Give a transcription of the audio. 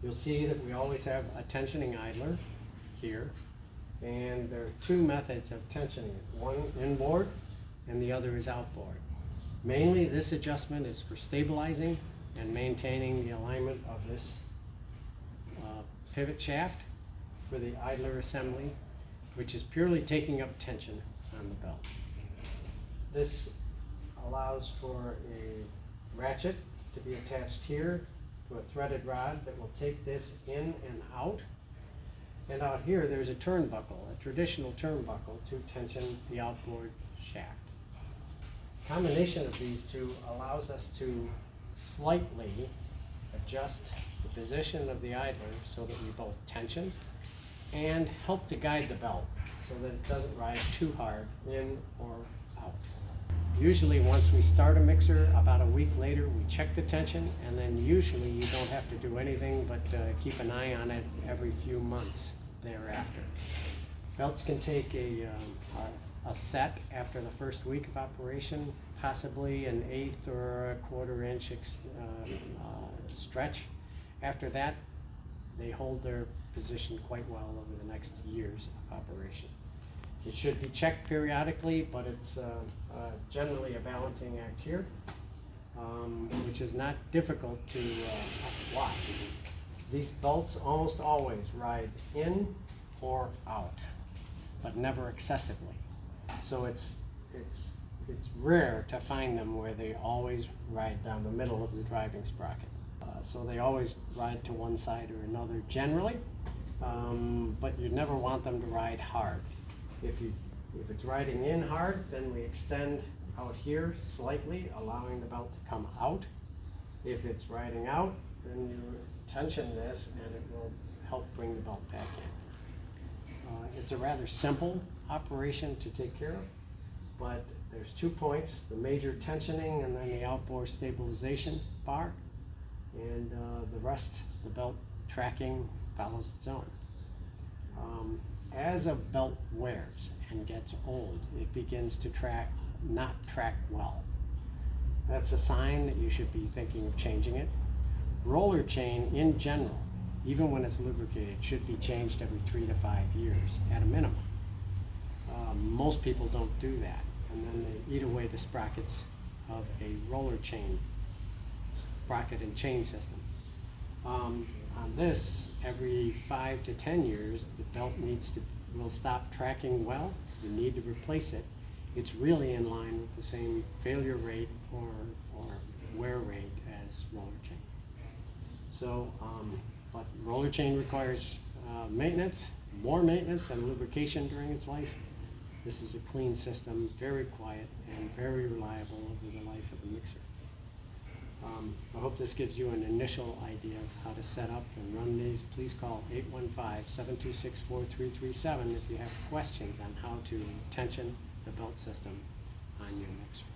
You'll see that we always have a tensioning idler here, and there are two methods of tensioning it. One inboard and the other is outboard. Mainly this adjustment is for stabilizing and maintaining the alignment of this pivot shaft for the idler assembly, which is purely taking up tension on the belt. This allows for a ratchet to be attached here to a threaded rod that will take this in and out. And out here there's a turnbuckle, a traditional turnbuckle to tension the outboard shaft. Combination of these two allows us to slightly adjust the position of the idler so that we both tension and help to guide the belt so that it doesn't ride too hard in or out. Usually once we start a mixer, about a week later we check the tension, and then usually you don't have to do anything but keep an eye on it every few months thereafter. Belts can take a set after the first week of operation, possibly an 1/8 or a 1/4 inch stretch. After that, they hold their position quite well over the next years of operation. It should be checked periodically, but it's generally a balancing act here, which is not difficult to watch. These belts almost always ride in or out, but never excessively. So it's rare to find them where they always ride down the middle of the driving sprocket. So they always ride to one side or another generally, but you never want them to ride hard. If it's riding in hard, then we extend out here slightly, allowing the belt to come out. If it's riding out, then you tension this and it will help bring the belt back in. It's a rather simple operation to take care of, but there's 2 points, the major tensioning and then the outboard stabilization bar, and the rest, the belt tracking, follows its own. As a belt wears and gets old, it begins to not track well. That's a sign that you should be thinking of changing it. Roller chain in general, even when it's lubricated, should be changed every 3 to 5 years at a minimum. Most people don't do that, and then they eat away the sprockets of a roller chain, sprocket and chain system. On this, every 5 to 10 years, the belt will stop tracking well. You need to replace it. It's really in line with the same failure rate or wear rate as roller chain. So, but roller chain requires maintenance, more maintenance and lubrication during its life. This is a clean system, very quiet and very reliable over the life of the mixer. I hope this gives you an initial idea of how to set up and run these. Please call 815-726-4337 if you have questions on how to tension the belt system on your mixer.